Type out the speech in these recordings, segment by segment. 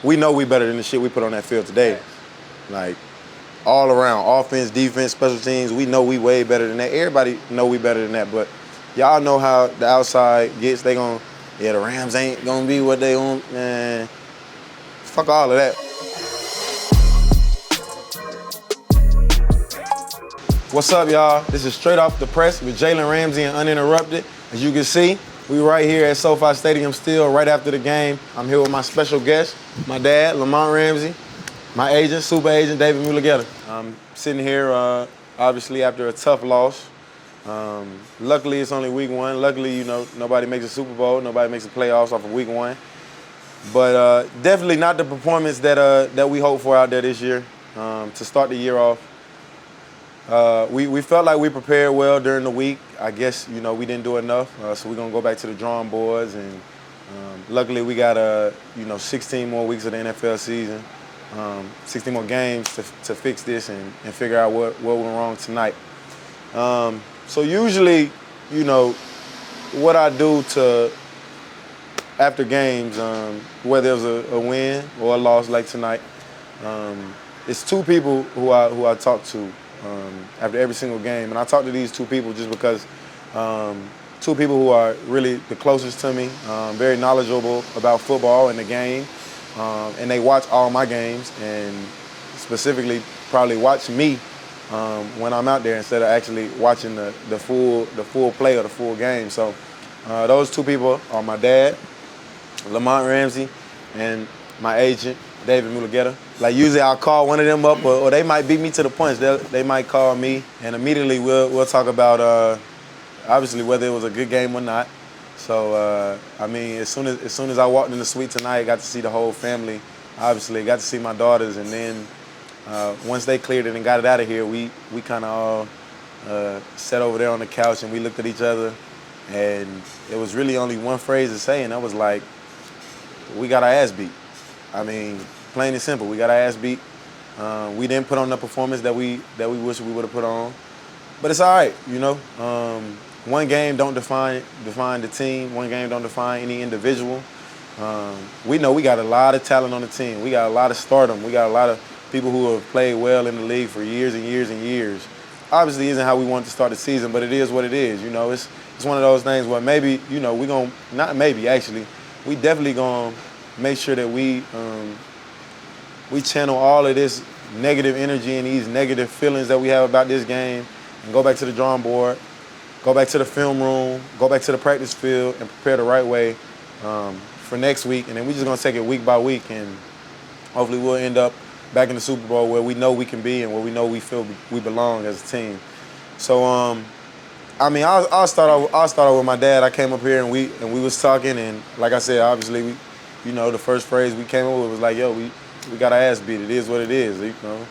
we know we better than the shit we put on that field today. Like, all around, offense, defense, special teams, we know we way better than that. Everybody know we better than that, but y'all know how the outside gets. They gon', the Rams ain't gonna be what they want, man. Fuck all of that. What's up, y'all? This is Straight Off the Press with Jalen Ramsey and Uninterrupted. As you can see, we right here at SoFi Stadium still, right after the game. I'm here with my special guest, my dad, Lamont Ramsey, my agent, super agent, David Mulugeta. I'm sitting here, obviously, after a tough loss. Luckily, it's only week one. Luckily, you know, nobody makes a Super Bowl, nobody makes the playoffs off of week one. But definitely not the performance that we hope for out there this year. To start the year off, we felt like we prepared well during the week. I guess, you know, we didn't do enough, so we're gonna go back to the drawing boards. And luckily, we got 16 more weeks of the NFL season, 16 more games to fix this and figure out what went wrong tonight. So usually, you know, what I do after games, whether it was a win or a loss like tonight, it's two people who I talk to after every single game. And I talk to these two people just because two people who are really the closest to me, very knowledgeable about football and the game, and they watch all my games and specifically probably watch me when I'm out there instead of actually watching the full play or the full game. So those two people are my dad, Lamont Ramsey, and my agent, David Mulugeta. Like, usually I'll call one of them up, or they might beat me to the punch. They might call me, and immediately we'll talk about obviously whether it was a good game or not. So I mean, as soon as I walked in the suite tonight, I got to see the whole family. Obviously, got to see my daughters, and then once they cleared it and got it out of here, we kind of all sat over there on the couch and we looked at each other, and it was really only one phrase to say, and that was like, we got our ass beat. I mean, plain and simple, we got our ass beat. We didn't put on the performance that we wish we would have put on, but it's all right, you know. One game don't define the team. One game don't define any individual. We know we got a lot of talent on the team. We got a lot of stardom. We got a lot of people who have played well in the league for years and years and years. Obviously, isn't how we want to start the season, but it is what it is. You know, it's one of those things where maybe, you know, we definitely gonna make sure that we channel all of this negative energy and these negative feelings that we have about this game and go back to the drawing board, go back to the film room, go back to the practice field and prepare the right way for next week. And then we're just gonna take it week by week, and hopefully we'll end up back in the Super Bowl where we know we can be and where we know we feel we belong as a team. So I mean, I'll start off with my dad. I came up here and we was talking, and like I said, obviously the first phrase we came up with was like, yo, we got our ass beat. It is what it is. You know,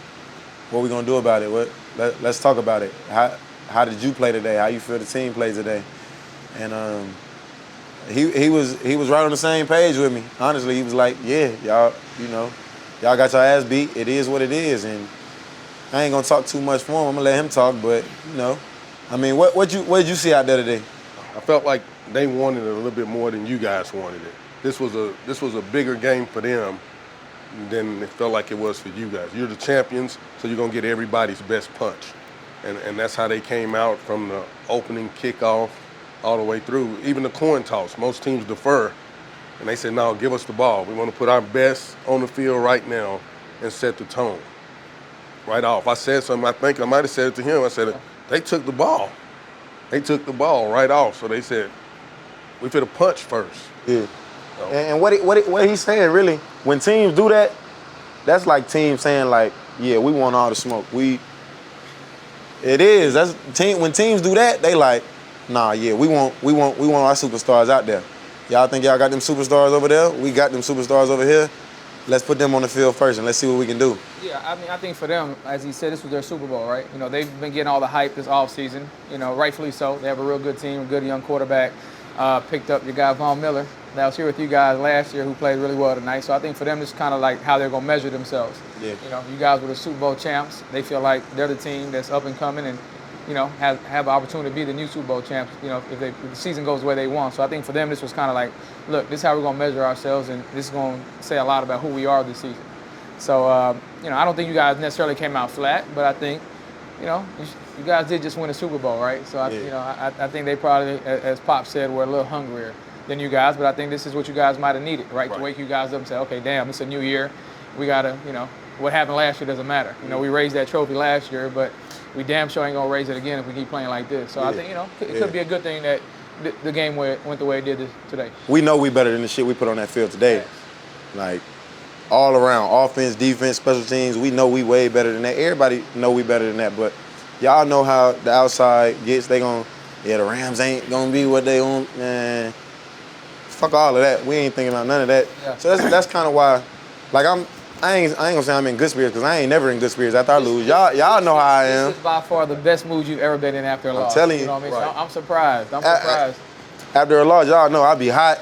what we gonna do about it? Let's talk about it. How did you play today? How you feel the team played today? And he was right on the same page with me. Honestly, he was like, yeah, y'all got your ass beat. It is what it is, and I ain't gonna talk too much for him. I'm gonna let him talk, but I mean, what did you see out there today? I felt like they wanted it a little bit more than you guys wanted it. This was a bigger game for them than it felt like it was for you guys. You're the champions, so you're gonna get everybody's best punch, and that's how they came out from the opening kickoff all the way through. Even the coin toss, most teams defer, and they said, no, give us the ball. We want to put our best on the field right now and set the tone right off. I said something, I think I might have said it to him. I said, they took the ball. They took the ball right off. So they said, we finna punch first. Yeah. So. And what he's saying, really, when teams do that, that's like teams saying, like, yeah, we want all the smoke. It is. When teams do that, they like, nah, yeah, we want our superstars out there. Y'all think y'all got them superstars over there? We got them superstars over here. Let's put them on the field first and let's see what we can do. Yeah, I mean, I think for them, as he said, this was their Super Bowl, right? You know, they've been getting all the hype this offseason, rightfully so. They have a real good team, a good young quarterback. Picked up your guy, Von Miller, that was here with you guys last year, who played really well tonight. So I think for them, it's kind of like how they're going to measure themselves. Yeah. You guys were the Super Bowl champs. They feel like they're the team that's up and coming, and have an opportunity to be the new Super Bowl champs, if the season goes the way they want. So I think for them, this was kind of like, look, this is how we're going to measure ourselves, and this is going to say a lot about who we are this season. So, I don't think you guys necessarily came out flat, but I think, you guys did just win a Super Bowl, right? So, I think they probably, as Pop said, were a little hungrier than you guys, but I think this is what you guys might have needed, right? To wake you guys up and say, okay, damn, it's a new year. We got to, what happened last year doesn't matter. We raised that trophy last year, but we damn sure ain't going to raise it again if we keep playing like this. So I think, it could be a good thing that the game went the way it did today. We know we better than the shit we put on that field today. Like, all around, offense, defense, special teams, we know we way better than that. Everybody know we better than that, but y'all know how the outside gets. They the Rams ain't going to be what they want. Man, fuck all of that. We ain't thinking about none of that. Yeah. So that's kind of why, like, I ain't gonna say I'm in good spirits, because I ain't never in good spirits after I lose. Y'all know how I am. This is by far the best mood you've ever been in after a loss. I'm telling you. You know what I mean? So I'm surprised. After a loss, y'all know I be hot.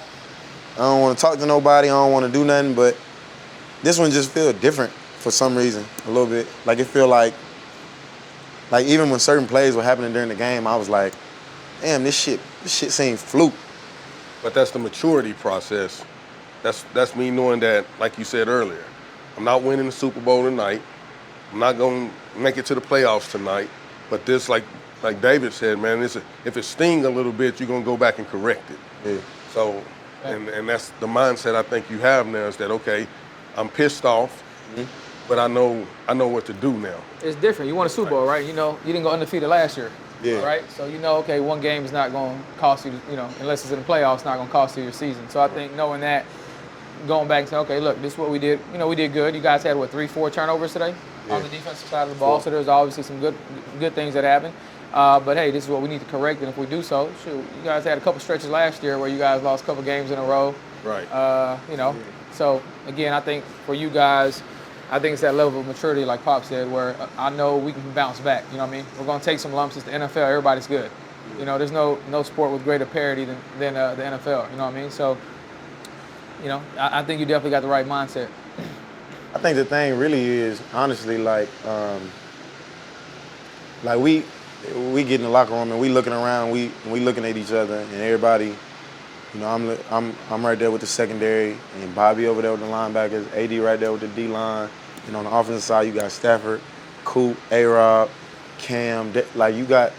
I don't want to talk to nobody. I don't want to do nothing, but this one just feel different for some reason, a little bit. Like, it feel like even when certain plays were happening during the game, I was like, damn, this shit seemed fluke. But that's the maturity process. That's me knowing that, like you said earlier, I'm not winning the Super Bowl tonight. I'm not going to make it to the playoffs tonight. But this, like David said, man, if it stings a little bit, you're going to go back and correct it. Yeah. So, and that's the mindset I think you have now, is that, okay, I'm pissed off, but I know what to do now. It's different. You won a Super Bowl, right? You didn't go undefeated last year. Yeah. Right? So okay, one game is not going to cost you, unless it's in the playoffs, it's not going to cost you your season. So I think knowing that, going back and saying, okay, look, this is what we did. We did good. You guys had, 3-4 turnovers today on the defensive side of the ball. So there's obviously some good things that happened. But hey, this is what we need to correct, and if we do so, shoot, you guys had a couple stretches last year where you guys lost a couple games in a row. Right. So again, I think for you guys, I think it's that level of maturity, like Pop said, where I know we can bounce back. You know what I mean? We're going to take some lumps. It's the NFL. Everybody's good. There's no sport with greater parity than the NFL. You know what I mean? So, I think you definitely got the right mindset. I think the thing really is, honestly, like we get in the locker room and we looking around, we looking at each other, and everybody, I'm right there with the secondary, and Bobby over there with the linebackers, AD right there with the D-line. And on the offensive side, you got Stafford, Coop, A-Rob, Cam. Like, you got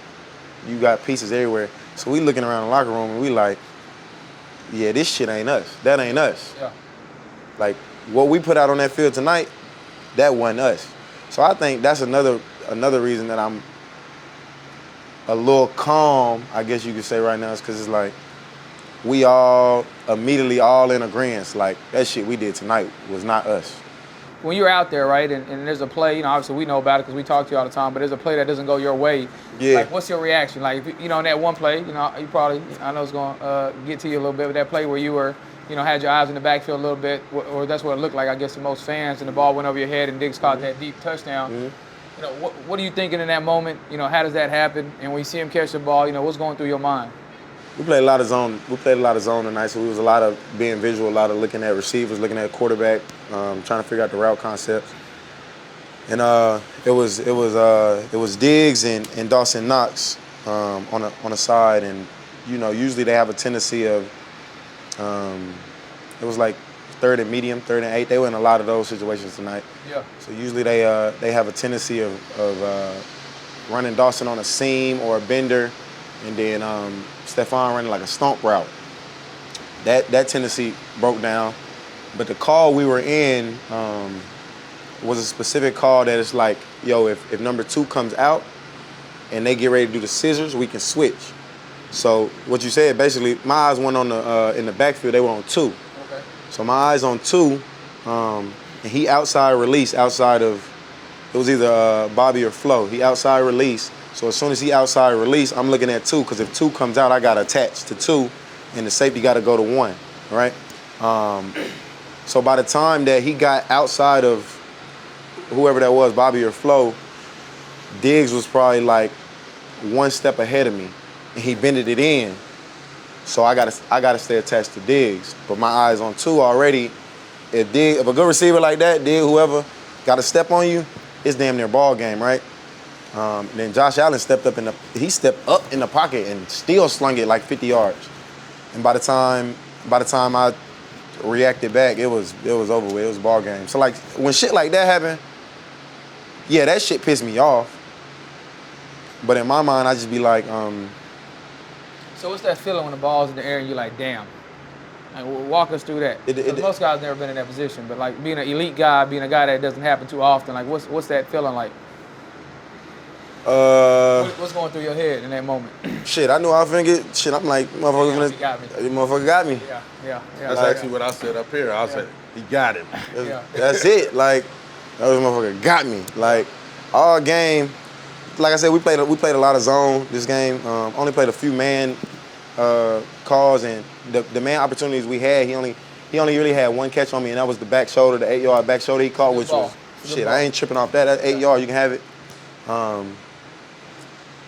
pieces everywhere. So we looking around the locker room and we like, yeah, this shit ain't us. That ain't us. Yeah. Like, what we put out on that field tonight, that wasn't us. So I think that's another reason that I'm a little calm, I guess you could say right now, is because it's like we all immediately all in agreement. Like, that shit we did tonight was not us. When you're out there, right, and there's a play, obviously we know about it because we talk to you all the time, but there's a play that doesn't go your way. Yeah. Like, what's your reaction? Like, in that one play, you probably, I know it's going to get to you a little bit, but that play where you were, had your eyes in the backfield a little bit, or that's what it looked like, I guess, to most fans, and the ball went over your head and Diggs caught that deep touchdown. Mm-hmm. What are you thinking in that moment? How does that happen? And when you see him catch the ball, what's going through your mind? We played a lot of zone. We played a lot of zone tonight, so it was a lot of being visual, a lot of looking at receivers, looking at quarterback, trying to figure out the route concepts. And it was Diggs and Dawson Knox on the side, and usually they have a tendency of it was like third and medium, third and 8. They were in a lot of those situations tonight. Yeah. So usually they have a tendency of running Dawson on a seam or a bender, and then Stephon running like a stomp route. That tendency broke down. But the call we were in was a specific call that it's like, yo, if number 2 comes out and they get ready to do the scissors, we can switch. So what you said, basically, my eyes weren't on in the backfield, they were on 2. Okay. So my eyes on 2, and he outside release, outside of, it was either Bobby or Flo. He outside release. So as soon as he outside release, I'm looking at 2, because if 2 comes out, I got to attach to 2, and the safety got to go to 1, right? So by the time that he got outside of whoever that was, Bobby or Flo, Diggs was probably like 1 step ahead of me, and he bended it in. So I gotta stay attached to Diggs. But my eyes on 2 already. If a good receiver like that, Diggs, whoever, got to step on you, it's damn near ball game, right? Then Josh Allen stepped up in the pocket and still slung it like 50 yards. And by the time I reacted back, it was over with. It was ball game. So like when shit like that happened, yeah, that shit pissed me off. But in my mind, I just be like, So what's that feeling when the ball's in the air and you're like, damn? Like, walk us through that. 'Cause most guys never been in that position, but like being an elite guy, being a guy that doesn't happen too often, like what's that feeling like? What's going through your head in that moment? Shit, I knew I was finna get shit. I'm like, motherfucker, motherfucker got me. Yeah. That's actually what I said up here. I said, he got him. That's it. Like, that was motherfucker got me. Like, all game. Like I said, we played a lot of zone this game. Only played a few man calls, and the man opportunities we had, he only really had one catch on me, and that was the back shoulder, the 8-yard back shoulder he caught, which was shit. I ain't tripping off that. That's 8 yards. You can have it.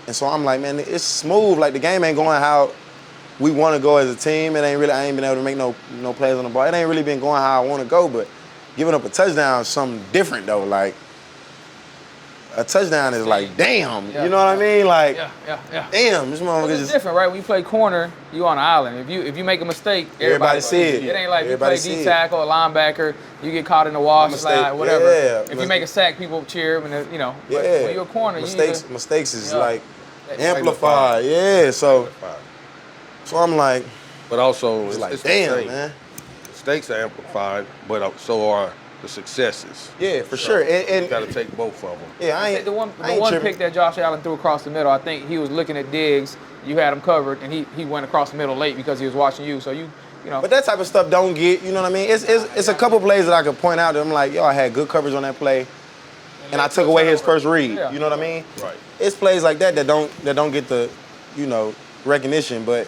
And so I'm like, man, it's smooth. Like the game ain't going how we want to go as a team. I ain't been able to make no plays on the ball. It ain't really been going how I want to go. But giving up a touchdown is something different though. Like a touchdown is like, damn. You know what I mean? Like, damn, this motherfucker It's just different, right? When you play corner, you on an island. If you make a mistake, everybody see it. It ain't like Everybody you play see D it. tackle or linebacker, you get caught in the wash Mistake, slide, whatever. yeah. If you make a sack, people cheer, and you know. But yeah. when you're a corner, mistakes is like Yeah. amplified. Yeah. So I'm like, But also, it's like, the damn, same. man. Mistakes are amplified, but so are the successes. Yeah, for sure. And you got to take both of them. yeah, I I think ain't the one tripping. pick that Josh Allen threw across the middle, I think he was looking at Diggs. You had him covered, and he went across the middle late because he was watching you. So you know. But that type of stuff don't get, you know what I mean? It's a couple plays that I could point out that I'm like, yo, I had good coverage on that play, and I took away his first read. Yeah. You know what I mean? Right. It's plays like that don't get the, you know, recognition, but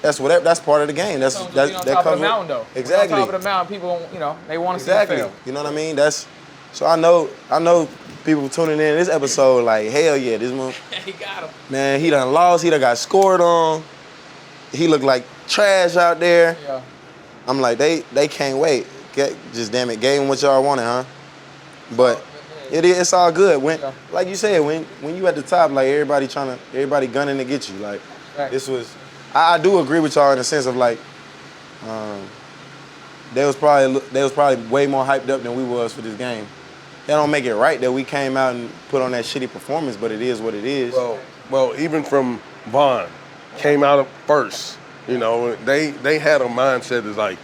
that's part of the game. That's on that top comes of the mountain, though. Exactly. On top of the mountain, people, you know, they want to Exactly. see you fail. You know what I mean? So I know people tuning in this episode like, hell yeah, this one, He got him. man, he done lost, he done got scored on. He looked like trash out there. Yeah. I'm like, they can't wait. Just damn it, gave him what y'all wanted, huh? But it's all good. Like you said, when you at the top, like everybody gunning to get you. Like this was, I do agree with y'all in the sense of like, they was probably way more hyped up than we was for this game. That don't make it right that we came out and put on that shitty performance, but it is what it is. Well, even from Vaughn, came out of first. You know, they had a mindset is like,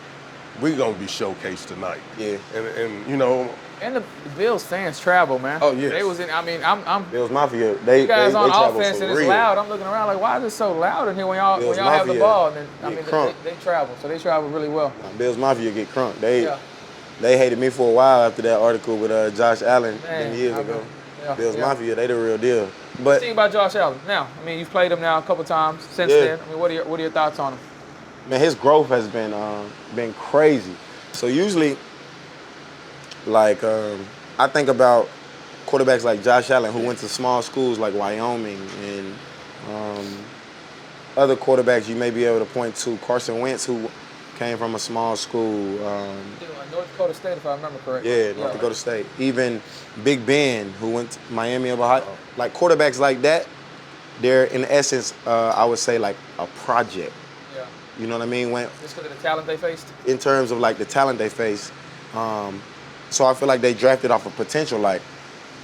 we're gonna be showcased tonight. Yeah. And you know. And the Bills fans travel, man. Oh yeah. They was in. I mean, I'm. Bills Mafia. They guys on travel offense for and it's real. loud. I'm looking around like, why is it so loud in here when y'all Bills have the Mafia ball? And then, I get mean, crunk. they travel, so they travel really well. Bills Mafia get crunk. They hated me for a while after that article with Josh Allen years ago. Bills Mafia, they the real deal. But think about Josh Allen now. I mean, you've played him now a couple times since then. I mean, what are your thoughts on him? man, his growth has been crazy. So usually, like I think about quarterbacks like Josh Allen who went to small schools like Wyoming and other quarterbacks you may be able to point to. Carson Wentz, who came from a small school. North Dakota State, if I remember correctly. Yeah, North Dakota State. Even Big Ben, who went to Miami of Ohio. Like quarterbacks like that, they're in essence, I would say like a project. Yeah. You know what I mean? Just because of the talent they faced? In terms of like the talent they face. So I feel like they drafted off of potential. Like,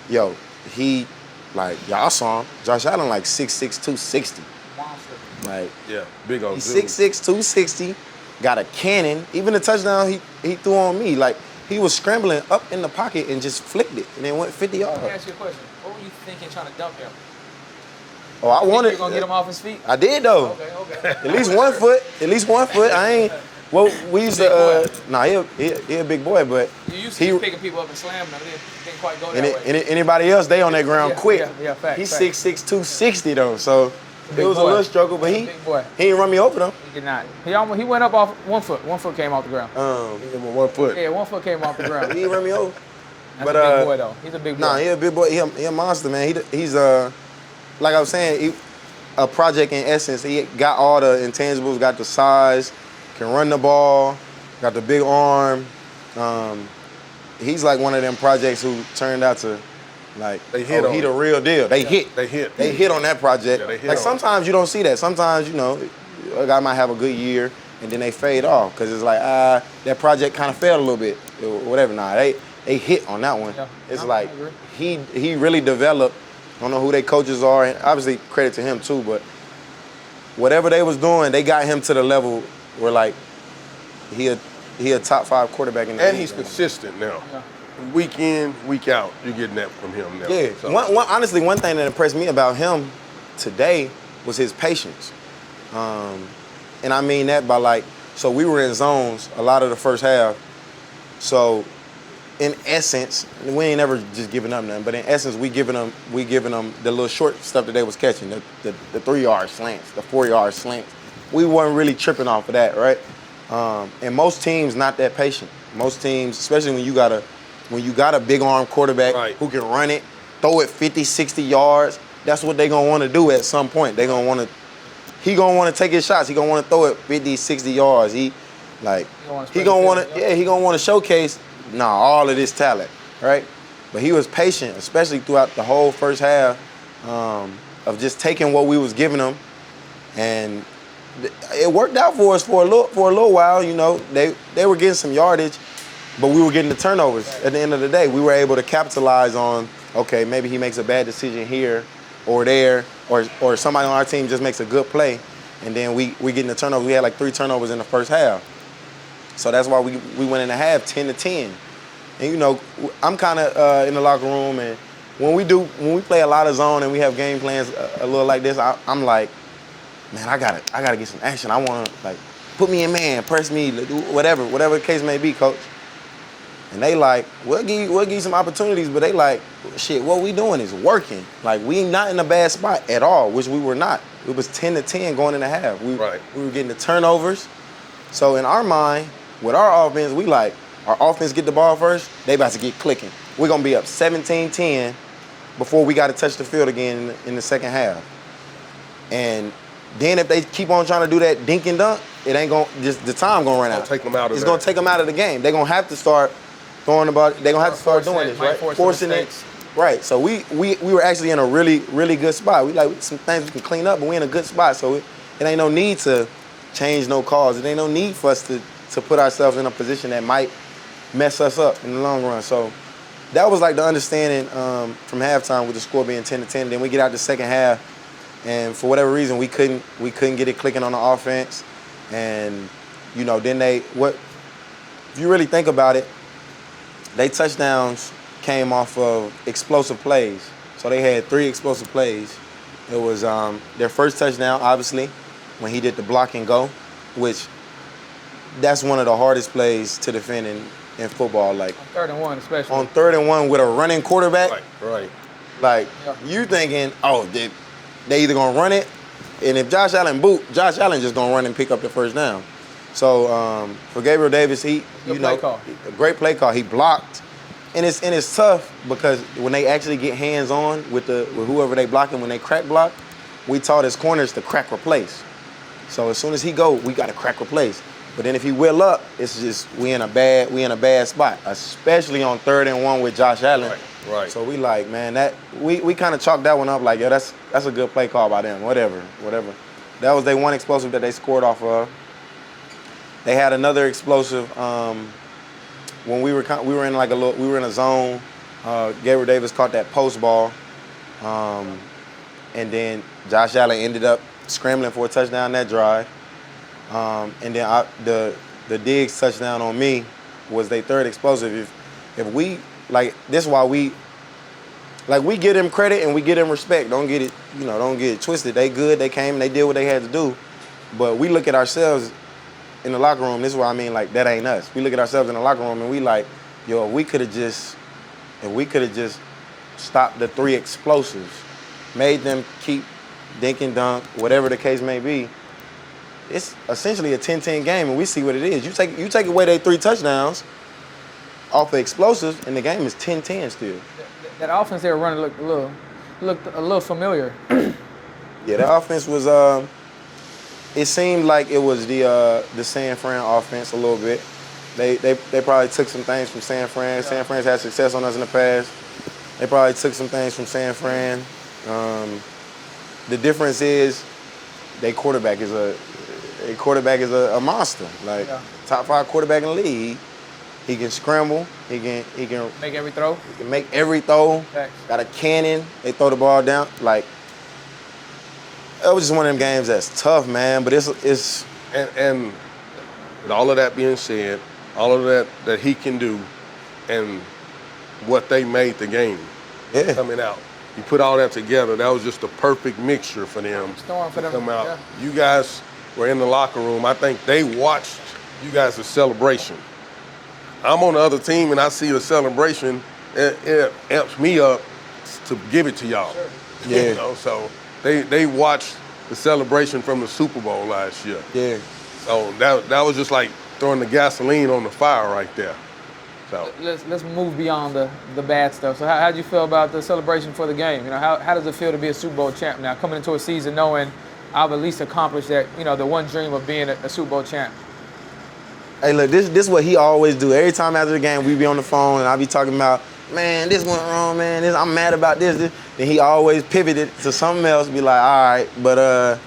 yo, y'all saw him. Josh Allen like 6'6", 260. Monster. Like, Yeah, big old he's dude. 6'6", 260. Got a cannon. Even the touchdown he threw on me, like he was scrambling up in the pocket and just flicked it and then went 50 yards. Let me ask you a question. What were you thinking trying to dump him? Oh, I wanted. You gonna get him off his feet? I did though. Okay. At least 1 foot. At least 1 foot. I ain't. Well, we used to. Nah, he a big boy, but You used to picking people up and slamming them. It didn't quite go that way. Anybody else, they on that ground quick. Yeah, fact. He's 6'6", 260 though, so it was a boy. little struggle, but he Big boy. didn't run me over though. He did not. He went up off 1 foot. 1 foot came off the ground. Give him 1 foot. Yeah, 1 foot came off the ground. He didn't run me over. That's a big boy though. He's a big boy. Nah, he a big boy. He a monster, man. He's like I was saying, a project in essence. He got all the intangibles, got the size, can run the ball, got the big arm. He's like one of them projects who turned out to, Like, They hit oh, on he the it. real deal. They hit. They hit. They hit on that project. Yeah, they hit like, on sometimes you don't see that. Sometimes, a guy might have a good year, and then they fade off because it's like, that project kind of failed a little bit or whatever. Nah, they hit on that one. Yeah. It's No, like I agree. he really developed. I don't know who their coaches are, and obviously credit to him too, but whatever they was doing, they got him to the level where, like, he a top 5 quarterback in the league. And he's consistent now. Yeah. Week in, week out, you're getting that from him now. Yeah. So, Honestly, one thing that impressed me about him today was his patience. And I mean that by, like, so we were in zones a lot of the first half. So in essence, we ain't never just giving up nothing, but in essence, we giving them the little short stuff that they was catching, the 3-yard slants, the 4-yard slants. We weren't really tripping off of that, right? And most teams not that patient. Most teams, especially when you got a big arm quarterback who can run it, throw it 50, 60 yards, that's what they gonna want to do at some point. He gonna want to take his shots. He gonna want to throw it 50, 60 yards. He gonna want to showcase all of this talent, right? But he was patient, especially throughout the whole first half, of just taking what we was giving him, and it worked out for us for a little while. They were getting some yardage, but we were getting the turnovers. At the end of the day, we were able to capitalize on, okay, maybe he makes a bad decision here or there, or somebody on our team just makes a good play, and then we getting the turnovers. We had like 3 turnovers in the first half. So that's why we went in the half 10-10. And I'm kind of in the locker room, and when we play a lot of zone and we have game plans a little like this, I'm like, man, I gotta get some action. I want to, like, put me in man, press me, do whatever the case may be, coach. And they like, we'll give you some opportunities, but they like, shit, what we doing is working. Like, we not in a bad spot at all, which we were not. It was 10-10 going in the half. We were getting the turnovers. So in our mind, with our offense, we like, our offense get the ball first, they about to get clicking. We're going to be up 17-10 before we got to touch the field again in the second half. And then if they keep on trying to do that dink and dunk, it ain't going to, just the time going to run out. Take them out of It's going to take them out of the game. They're going to have to start throwing the ball. They're going to have to start doing this, right? Forcing it. Right. So we were actually in a really, really good spot. We like some things we can clean up, but we're in a good spot. So it ain't no need to change no calls. It ain't no need for us to put ourselves in a position that might mess us up in the long run. So that was like the understanding from halftime with the score being 10-10. Then we get out the second half, and for whatever reason we couldn't get it clicking on the offense. And then if you really think about it, they touchdowns came off of explosive plays. So they had 3 explosive plays. It was their first touchdown, obviously, when he did the block and go, which that's one of the hardest plays to defend in football. Like on 3rd and 1 especially. On 3rd and 1 with a running quarterback. Right. Like, you thinking, they either gonna run it, and if Josh Allen just gonna run and pick up the first down. So for Gabriel Davis, a great play call. He blocked, and it's tough because when they actually get hands on with whoever they blocking, when they crack block, we taught his corners to crack replace. So as soon as he go, we got to crack replace. But then if he will up, it's just we in a bad spot, especially on 3rd and 1 with Josh Allen. Right. So we like, man, that we kind of chalked that one up like, that's a good play call by them. Whatever. That was their one explosive that they scored off of. They had another explosive when we were in a zone. Gabriel Davis caught that post ball, and then Josh Allen ended up scrambling for a touchdown that drive. And then the Diggs touchdown on me was their 3rd explosive. If we like, this is why we give them credit and we give them respect. Don't get it twisted. They good. They came and they did what they had to do. But we look at ourselves in the locker room. This is what I mean. Like, that ain't us. We look at ourselves in the locker room and we like, if we could have just stopped the 3 explosives, made them keep dink and dunk, whatever the case may be, it's essentially a 10-10 game, and we see what it is. You take away their 3 touchdowns off the explosives, and the game is 10-10 still. That offense they were running looked a little familiar. Yeah, the offense was. It seemed like it was the San Fran offense a little bit. They probably took some things from San Fran. Yeah. San Fran's had success on us in the past. They probably took some things from San Fran. The difference is their quarterback is a monster. Like top 5 quarterback in the league. He can scramble. He can Make every throw. He can make every throw. Thanks. Got a cannon. They throw the ball down. Like it was just one of them games that's tough, man. But it's And with all of that being said, all of that he can do, and what they made the game coming out. You put all that together, that was just a perfect mixture for them Storm for to them. come out. Yeah. You guys were in the locker room. I think they watched you guys' celebration. I'm on the other team and I see the celebration. It amps me up to give it to y'all. Sure. Yeah. You know, so they watched the celebration from the Super Bowl last year. yeah. So that was just like throwing the gasoline on the fire right there. So Let's move beyond the bad stuff. So how do you feel about the celebration for the game? You know, how does it feel to be a Super Bowl champ now, coming into a season knowing I've at least accomplished that, you know, the one dream of being a Super Bowl champ? Hey, look, this is what he always do. Every time after the game, we be on the phone and I be talking about, man, this went wrong, man. I'm mad about this. Then he always pivoted to something else. Be like, all right, but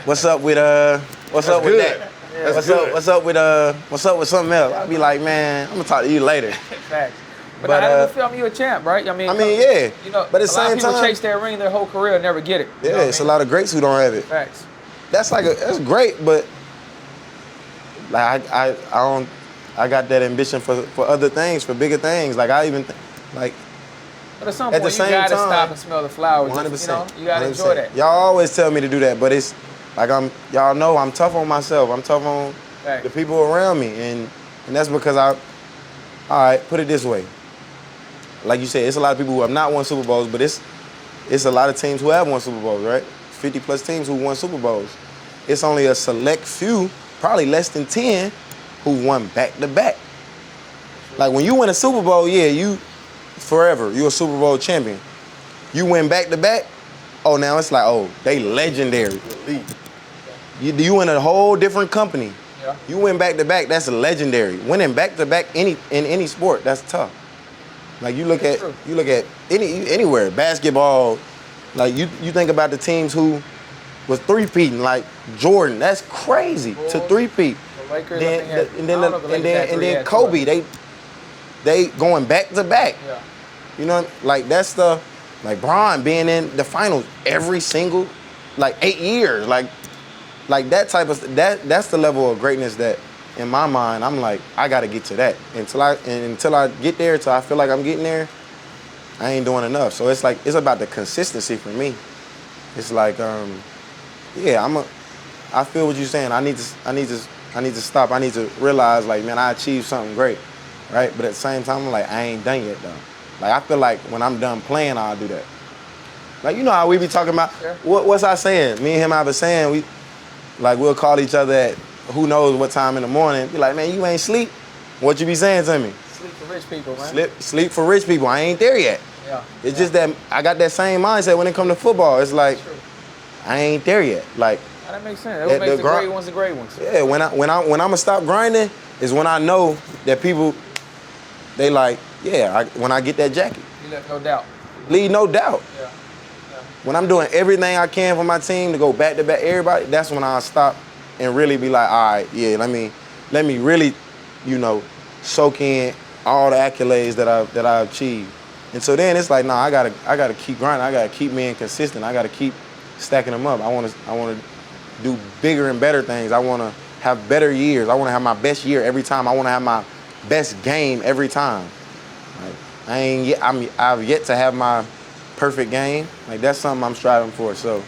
what's up with that? What's up with something else? I be like, man, I'm gonna talk to you later. Facts. But how does it feel? I mean, you're a champ, right? I mean, yeah. You know, But at the a lot same of people time, chase their ring their whole career and never get it. yeah, it's a lot of greats who don't have it. Facts. That's great, but like I got that ambition for other things, for bigger things. Like But at some At point, the you same gotta time, stop and smell the flowers. 100%. You know, you gotta 100%. enjoy that. Y'all always tell me to do that, but it's like y'all know I'm tough on myself. I'm tough on Right. the people around me, and that's because all right, put it this way. Like you said, it's a lot of people who have not won Super Bowls, but it's a lot of teams who have won Super Bowls, right? 50 plus teams who won Super Bowls. It's only a select few, probably less than 10, who won back to back. Like when you win a Super Bowl, yeah, you forever, you're a Super Bowl champion. You win back to back, oh, now it's like, oh, they legendary. You in a whole different company. Yeah. You win back to back, that's legendary. Winning back to back in any sport, that's tough. Like you look at anywhere, basketball. Like you think about the teams who was three-peating, like Jordan. That's crazy to three-peat. The Lakers, And then Kobe. They going back to back. Yeah. You know, like that's like Bron being in the finals every single, like 8 years, like that type of that's the level of greatness that, in my mind, I'm like, I gotta get to that. Until I get there, till I feel like I'm getting there, I ain't doing enough. So it's like it's about the consistency for me. It's like, yeah, I feel what you're saying. I need to stop. I need to realize, like, man, I achieved something great, right? But at the same time, I'm like, I ain't done yet though. Like I feel like when I'm done playing, I'll do that. Like you know how we be talking about what's I saying? Me and him, I was saying we'll call each other at who knows what time in the morning. Be like, man, you ain't sleep. What you be saying to me? Sleep for rich people, man. Sleep for rich people. I ain't there yet. Yeah. It's just that I got that same mindset when it come to football. It's like I ain't there yet. Like That makes sense. That makes the great ones the great ones. yeah, when I'm gonna stop grinding is when I know that people they like when I get that jacket. You left no doubt. Leave no doubt. Yeah. When I'm doing everything I can for my team to go back to back everybody, that's when I'll stop and really be like, all right, yeah, let me really, soak in all the accolades that I achieved. And so then it's like, I gotta keep grinding. I gotta keep being consistent. I gotta keep stacking them up. I wanna do bigger and better things. I wanna have better years. I wanna have my best year every time. I wanna have my best game every time. Like, I've yet to have my perfect game. Like that's something I'm striving for. So,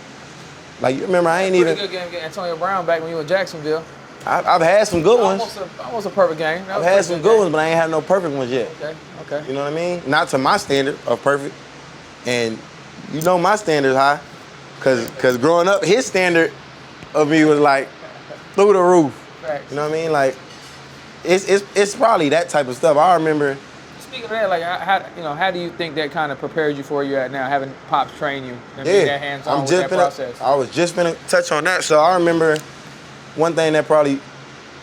like you remember, I ain't even. Pretty good game against Antonio Brown back when you were in Jacksonville. I've had some good ones. Almost a perfect game. I've had some good ones, but I ain't had no perfect ones yet. Okay. You know what I mean? Not to my standard of perfect. And you know my standard's high. Cause growing up, his standard of me was like through the roof. Facts. You know what I mean? Like it's probably that type of stuff. I remember. Speaking of that, like how do you think that kind of prepared you for where you're at now, having Pops train you and being that hands-on with that process? I was just gonna touch on that. So I remember one thing that probably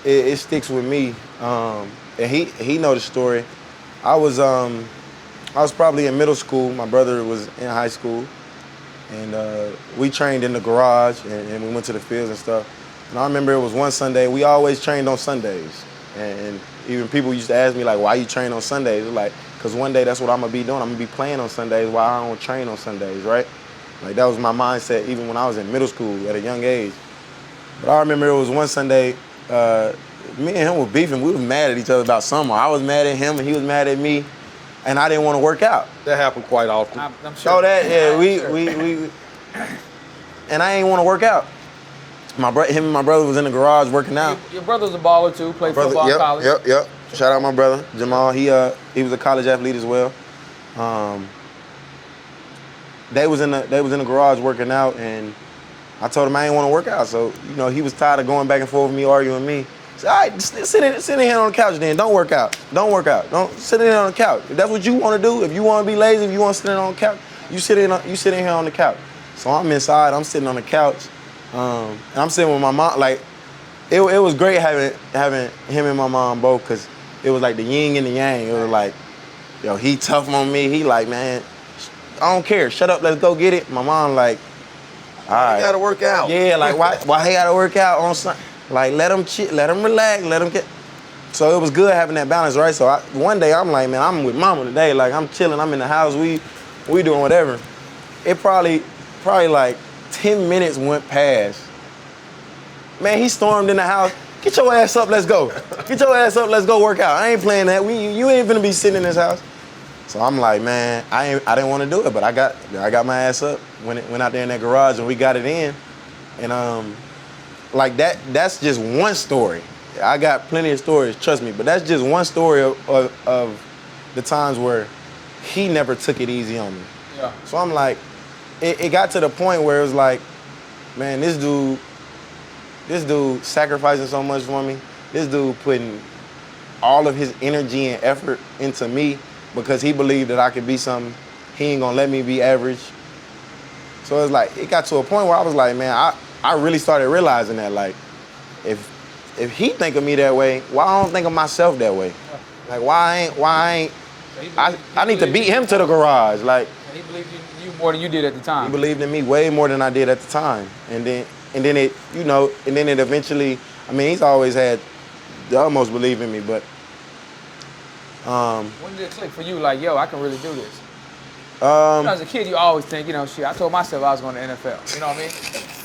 it sticks with me, and he know the story. I was I was probably in middle school. My brother was in high school. And we trained in the garage, and we went to the fields and stuff. And I remember it was one Sunday. We always trained on Sundays. And even people used to ask me, like, why you train on Sundays? Like, because one day that's what I'm going to be doing. I'm going to be playing on Sundays while I don't train on Sundays, right? Like, that was my mindset even when I was in middle school at a young age. But I remember it was one Sunday, me and him were beefing. We were mad at each other about something. I was mad at him, and he was mad at me. And I didn't want to work out. That happened quite often. I'm sure. So we and I ain't want to work out. Him and my brother was in the garage working out. Your brother's a baller too. Played football in college. Yep. Shout out my brother Jamal. He was a college athlete as well. They was in the garage working out, and I told him I didn't want to work out. So he was tired of going back and forth with me, arguing with me. All right, sit in here on the couch then. Don't work out. Don't sit in here on the couch. If that's what you want to do, if you want to be lazy, if you want to sit in on the couch, you sit in here on the couch. So I'm inside. I'm sitting on the couch, and I'm sitting with my mom. Like, it was great having him and my mom both, because it was like the yin and the yang. It was like, he tough on me. He like, man, I don't care. Shut up. Let's go get it. My mom like, all right. You got to work out. Yeah, like why he got to work out on Sunday? Like, let him chill, let him relax, let him get. So it was good having that balance, right? So one day I'm like, man, I'm with mama today. Like, I'm chilling, I'm in the house, we doing whatever. It probably like 10 minutes went past. Man, he stormed in the house. Get your ass up, let's go. Get your ass up, let's go work out. I ain't playing that. You ain't finna be sitting in this house. So I'm like, man, I didn't want to do it, but I got my ass up, went out there in that garage, and we got it in. And like that's just one story. I got plenty of stories, trust me, but that's just one story of the times where he never took it easy on me. Yeah. So I'm like, it got to the point where it was like, man, this dude sacrificing so much for me. This dude putting all of his energy and effort into me because he believed that I could be something. He ain't gonna let me be average. So it's like, it got to a point where I was like, man, I really started realizing that, like, if he think of me that way, why I don't think of myself that way? Like, why ain't I need to beat him to the garage. Like, And he believed in you more than you did at the time. he believed in me way more than I did at the time. And then it eventually, I mean, he's always had the utmost belief in me, but When did it click for you, like, yo, I can really do this? As a kid, you always think, shit, I told myself I was going to the NFL. You know what I mean?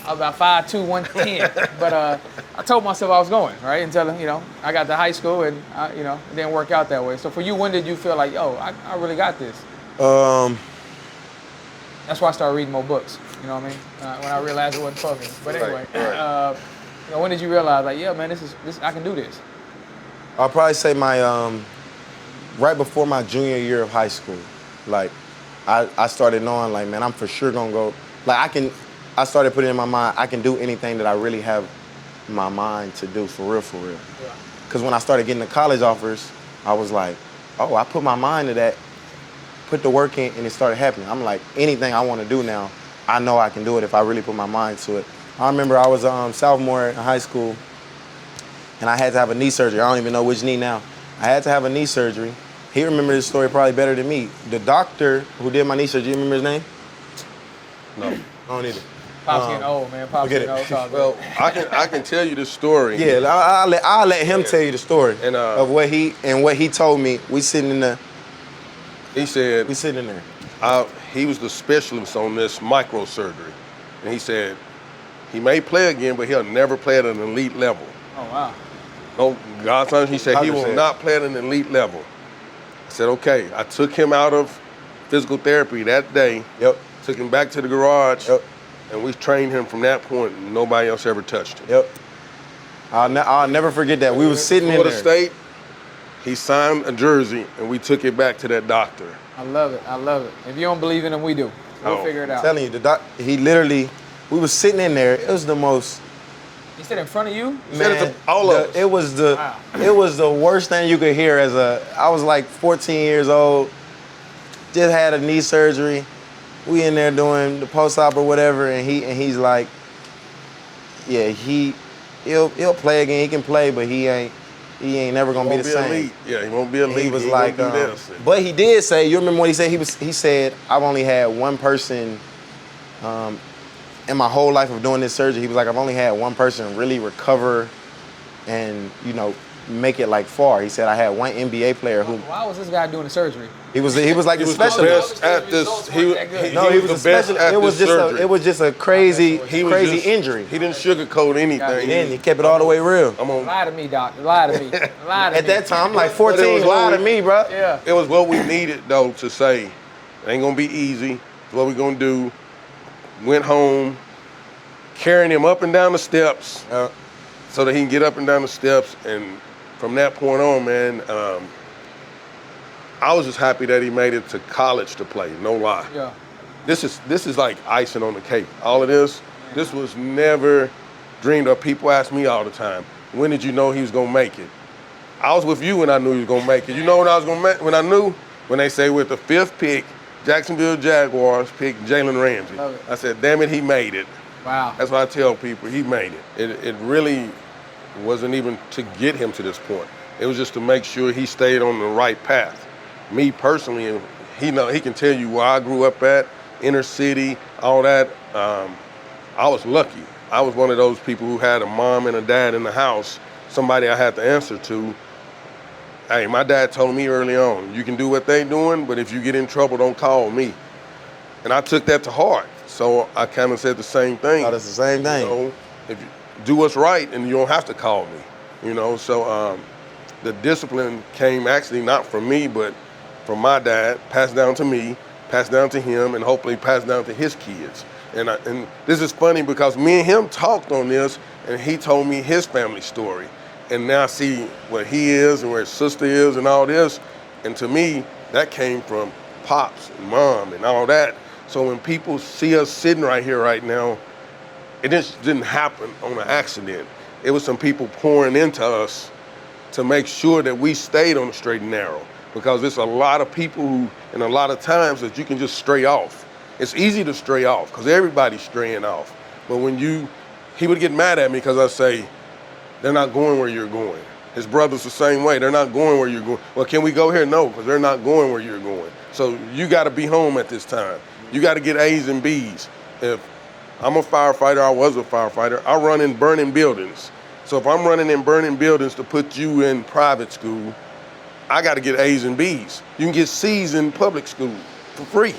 I was about 5'2", 110. But I told myself I was going, right? Until, I got to high school and, it didn't work out that way. So for you, when did you feel like, yo, I really got this? That's why I started reading more books. You know what I mean? When I realized it wasn't for me. But anyway, Right. when did you realize, like, yeah, man, this I can do this? I'll probably say my right before my junior year of high school. Like, I started knowing, like, man, I'm for sure gonna go. Like, I started putting in my mind, I can do anything that I really have my mind to do, for real, for real. Yeah. Because when I started getting the college offers, I was like, oh, I put my mind to that, put the work in, and it started happening. I'm like, anything I want to do now, I know I can do it if I really put my mind to it. I remember I was a sophomore in high school, and I had to have a knee surgery. I don't even know which knee now. I had to have a knee surgery. He remembers this story probably better than me. The doctor who did my knee surgery, you remember his name? No. I don't either. Pops getting old, man. Pops forget getting it. old. It's all good. Well, I can tell you the story. Yeah, I'll let him tell you the story And, of what he told me. We sitting in there. He said he was the specialist on this microsurgery, and he said he may play again, but he'll never play at an elite level. Oh, wow. No, God's son, he said he will 100%. not play at an elite level. I said, okay. I took him out of physical therapy that day. Yep. Took him back to the garage. Yep. And we trained him from that point, and nobody else ever touched him. Yep. I'll never forget that. We was sitting in Florida there. State, he signed a jersey, and we took it back to that doctor. I love it. I love it. If you don't believe in him, we do. We'll figure it I'm out. telling you, we was sitting in there. It was the most. He said in front of you? He said it to all of us. It was Wow. it was the worst thing you could hear I was like 14 years old, just had a knee surgery. We in there doing the post-op or whatever, and he's like, yeah, he'll play again. He can play, but he ain't he ain't never gonna be the same. Elite. Yeah, he won't be elite. He was ain't like, gonna do this. but he did say, you remember what he said? He said, I've only had one person in my whole life of doing this surgery. He was like, I've only had one person really recover and, you know, make it like far. He said I had one NBA player who. Why was this guy doing the surgery? He was like the the specialist. best at this. He was the the best at this surgery. It was just a crazy injury. He didn't sugarcoat anything. He kept it all the way real. Lie to me, doc. Lie to me. Lie to me. At that time, I'm like 14. Lie to me, bro. Yeah. It was what we needed though to say. It ain't gonna be easy. It's what we gonna do. Went home, carrying him up and down the steps, so that he can get up and down the steps. And from that point on, man, I was just happy that he made it to college to play. No lie. Yeah. This is like icing on the cake. All of this was never dreamed of. People ask me all the time, when did you know he was gonna make it? I was with you when I knew he was gonna make it. You know when I was gonna make? When I knew? When they say with the 5th pick, Jacksonville Jaguars picked Jalen Ramsey. Love it. I said, damn it, he made it. Wow. That's what I tell people. He made it. It really wasn't even to get him to this point. It was just to make sure he stayed on the right path. Me personally, he can tell you where I grew up at, inner city, all that. I was lucky. I was one of those people who had a mom and a dad in the house, somebody I had to answer to. Hey, my dad told me early on, you can do what they doing, but if you get in trouble, don't call me. And I took that to heart. So I kind of said the same thing. Oh, that's the same thing. You know, if you do what's right, and you don't have to call me. You know, so the discipline came actually not from me, but from my dad, passed down to me, passed down to him, and hopefully passed down to his kids. And this is funny because me and him talked on this, and he told me his family story. And now I see where he is and where his sister is and all this. And to me, that came from pops and mom and all that. So when people see us sitting right here right now, it just didn't happen on an accident. It was some people pouring into us to make sure that we stayed on the straight and narrow. Because there's a lot of people who, and a lot of times that you can just stray off. It's easy to stray off because everybody's straying off. But when he would get mad at me because I say, they're not going where you're going. His brother's the same way. They're not going where you're going. Well, can we go here? No, because they're not going where you're going. So you got to be home at this time. You got to get A's and B's. If I'm a firefighter, I was a firefighter, I run in burning buildings. So if I'm running in burning buildings to put you in private school, I got to get A's and B's. You can get C's in public school for free.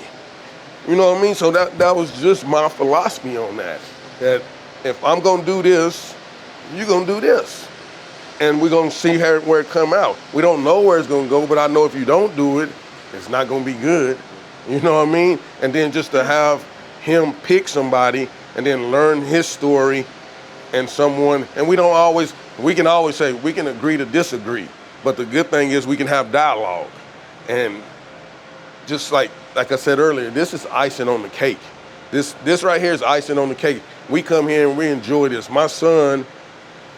You know what I mean? So that was just my philosophy on that. That if I'm going to do this, you're going to do this. And we're going to see where it come out. We don't know where it's going to go, but I know if you don't do it, it's not going to be good. You know what I mean? And then just to have him pick somebody and then learn his story and someone, and we can always say, we can agree to disagree. But the good thing is we can have dialogue. And just like I said earlier, this is icing on the cake. This right here is icing on the cake. We come here and we enjoy this. My son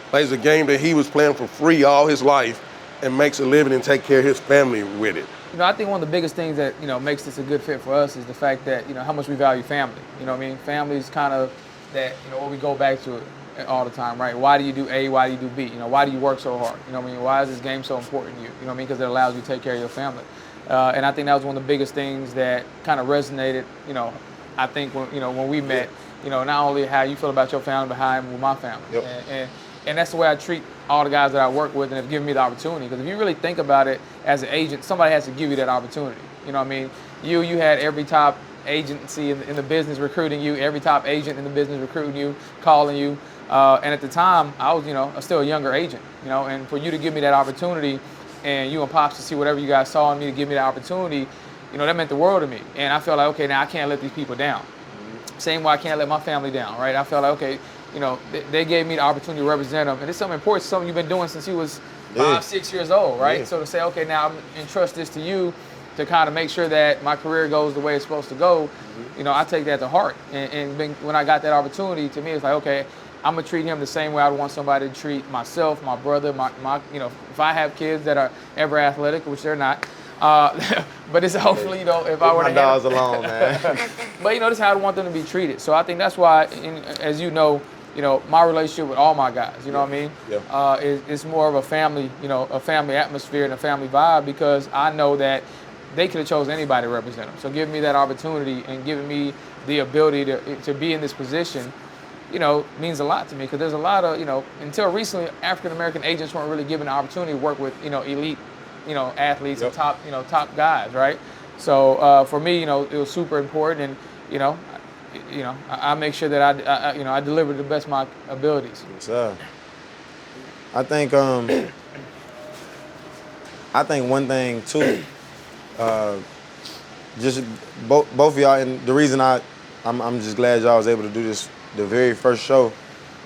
plays a game that he was playing for free all his life and makes a living and take care of his family with it. You know, I think one of the biggest things that, you know, makes this a good fit for us is the fact that, you know, how much we value family. You know what I mean? Family is kind of that, you know, what we go back to all the time, right? Why do you do A? Why do you do B? You know, why do you work so hard? You know what I mean? Why is this game so important to you? You know what I mean? Because it allows you to take care of your family. And I think that was one of the biggest things that kind of resonated, you know, I think when we met, you know, not only how you feel about your family, but how I am with my family. Yep. And that's the way I treat all the guys that I work with and have given me the opportunity. Because if you really think about it as an agent, somebody has to give you that opportunity. You know what I mean? You had every top agency in the business recruiting you, every top agent in the business recruiting you, calling you. And at the time, I was, you know, still a younger agent, you know, and for you to give me that opportunity and you and Pops to see whatever you guys saw in me to give me that opportunity, you know, that meant the world to me. And I felt like, okay, now I can't let these people down. Same way I can't let my family down, right? I felt like, okay, you know, they gave me the opportunity to represent them. And it's something important, something you've been doing since you was 5, 6 years old, right? Yeah. So to say, okay, now I'm entrust this to you to kind of make sure that my career goes the way it's supposed to go, you know, I take that to heart. And when I got that opportunity, to me, it's like, okay, I'm gonna treat him the same way I would want somebody to treat myself, my brother, my you know, if I have kids that are ever athletic, which they're not, but it's hopefully, you know, if I were to dogs alone, man. But you know, this is how I want them to be treated. So I think that's why, as you know, my relationship with all my guys, you know what I mean? Yeah. It's more of a family, a family atmosphere and a family vibe, because I know that they could have chosen anybody to represent them. So giving me that opportunity and giving me the ability to be in this position, means a lot to me, because there's a lot of, until recently, African American agents weren't really given the opportunity to work with, elite, athletes and top guys, right? So for me, it was super important, and I make sure that I deliver the best of my abilities. Yes, sir. I think one thing too, just both of y'all, and the reason I'm just glad y'all was able to do this the very first show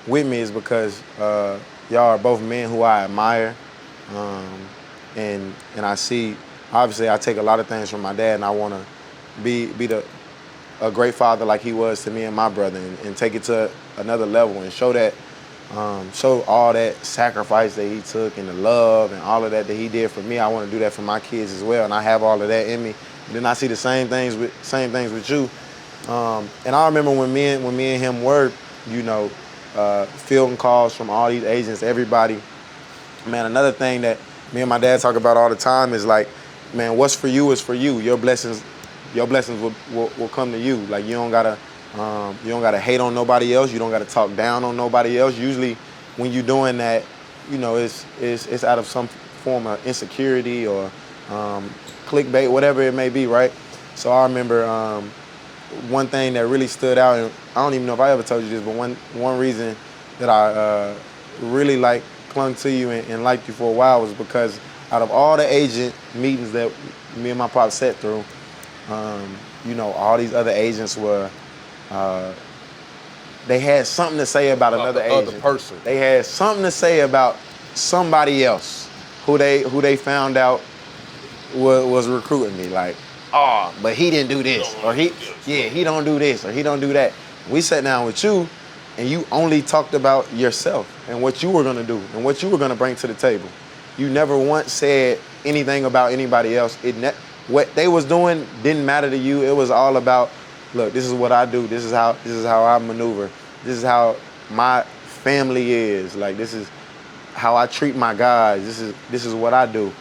with me is because y'all are both men who I admire, and I see, obviously I take a lot of things from my dad, and I want to be a great father like he was to me and my brother, and take it to another level and show that, show all that sacrifice that he took and the love and all of that he did for me. I want to do that for my kids as well, and I have all of that in me. And then I see the same things with you. And I remember when me and him were, fielding calls from all these agents, everybody. Man, another thing that me and my dad talk about all the time is like, man, what's for you is for you. Your blessings will come to you. Like, you don't gotta hate on nobody else. You don't gotta talk down on nobody else. Usually, when you're doing that, it's out of some form of insecurity or clickbait, whatever it may be, right? So I remember one thing that really stood out, and I don't even know if I ever told you this, but one reason that I really clung to you and liked you for a while was because out of all the agent meetings that me and my pop sat through, all these other agents were, they had something to say about another agent. Other person. They had something to say about somebody else who they found out was recruiting me. Like, but he didn't do this, or he don't do this, or he don't do that. We sat down with you, and you only talked about yourself and what you were gonna do and what you were gonna bring to the table. You never once said anything about anybody else. What they was doing didn't matter to you. It was all about, look, this is what I do. This is how I maneuver. This is how my family is. Like, this is how I treat my guys. This is what I do.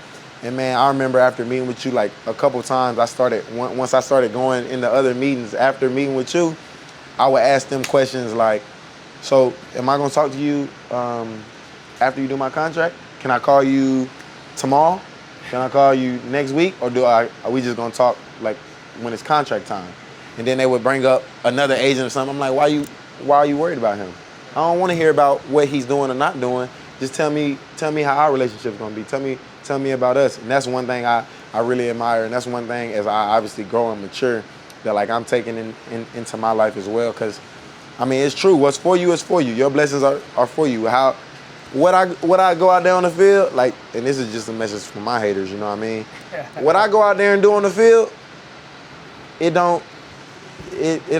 And man, I remember after meeting with you like a couple times, once I started going into other meetings after meeting with you, I would ask them questions like, so am I gonna talk to you after you do my contract? Can I call you tomorrow? Can I call you next week? Or are we just gonna talk like when it's contract time? And then they would bring up another agent or something. I'm like, why are you worried about him? I don't wanna hear about what he's doing or not doing. Just tell me how our relationship's gonna be. Tell me about us. And that's one thing I really admire, and that's one thing as I obviously grow and mature that like I'm taking into my life as well. Cause I mean, it's true. What's for you is for you. Your blessings are for you. What I go out there on the field, like, and this is just a message for my haters, you know what I mean? What I go out there and do on the field, it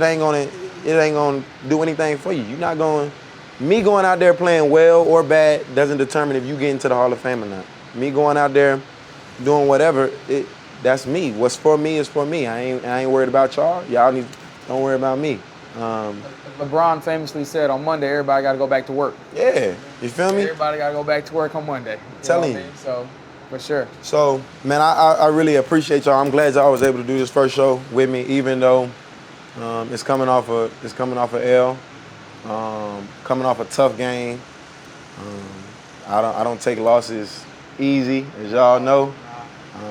ain't gonna do anything for you. Me going out there playing well or bad doesn't determine if you get into the Hall of Fame or not. Me going out there doing whatever, that's me. What's for me is for me. I ain't worried about y'all. Y'all don't worry about me. LeBron famously said on Monday, everybody got to go back to work. Yeah, you feel me? Everybody got to go back to work on Monday. Telling you. So, for sure. So, man, I really appreciate y'all. I'm glad y'all was able to do this first show with me, even though it's coming off a L, coming off a tough game. I don't take losses easy, as y'all know.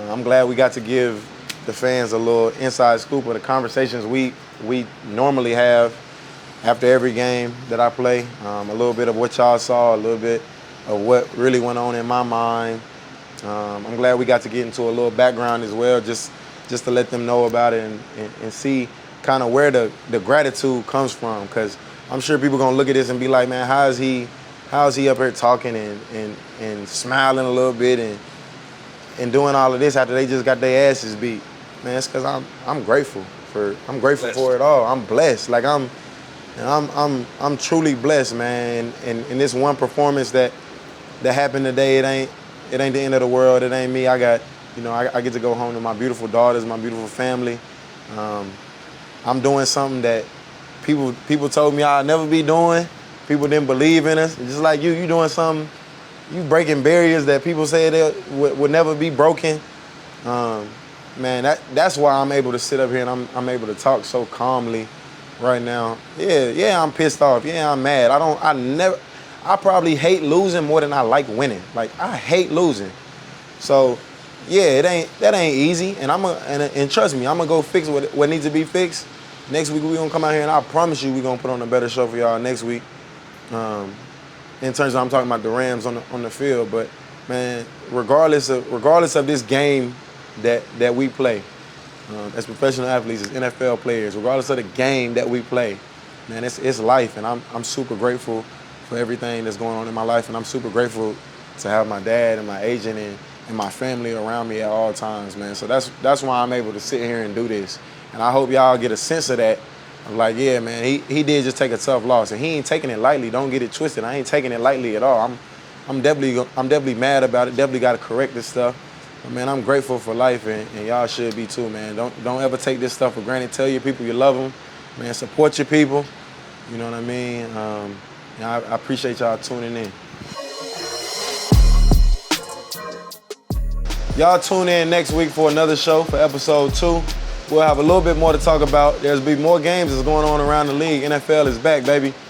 I'm glad we got to give the fans a little inside scoop of the conversations we normally have after every game that I play. A little bit of what y'all saw, a little bit of what really went on in my mind. I'm glad we got to get into a little background as well, just to let them know about it and see kind of where the gratitude comes from. Because I'm sure people gonna look at this and be like, man, how is he up here talking and smiling a little bit and doing all of this after they just got their asses beat? Man, it's because I'm grateful for it all. I'm blessed. Like I'm truly blessed, man. And this one performance that happened today, it ain't the end of the world. It ain't me. I got, I get to go home to my beautiful daughters, my beautiful family. I'm doing something that people told me I'd never be doing. People didn't believe in us. Just like you doing something, you breaking barriers that people say that would never be broken. Man, that's why I'm able to sit up here and I'm able to talk so calmly right now. Yeah, I'm pissed off. Yeah, I'm mad. I probably hate losing more than I like winning. Like, I hate losing. So, yeah, that ain't easy. And trust me, I'm gonna go fix what needs to be fixed. Next week we gonna come out here and I promise you we gonna put on a better show for y'all next week. In terms of, I'm talking about the Rams on the field, but man, regardless of this game that we play, as professional athletes, as NFL players, regardless of the game that we play, man, it's life, and I'm super grateful for everything that's going on in my life, and I'm super grateful to have my dad and my agent and my family around me at all times, man. So that's why I'm able to sit here and do this, and I hope y'all get a sense of that. I'm like, yeah, man, he did just take a tough loss, and he ain't taking it lightly. Don't get it twisted. I ain't taking it lightly at all. I'm definitely mad about it. Definitely got to correct this stuff. But man, I'm grateful for life, and y'all should be too, man. Don't ever take this stuff for granted. Tell your people you love them, man. Support your people. You know what I mean? I appreciate y'all tuning in. Y'all tune in next week for another show for episode 2. We'll have a little bit more to talk about. There's be more games that's going on around the league. NFL is back, baby.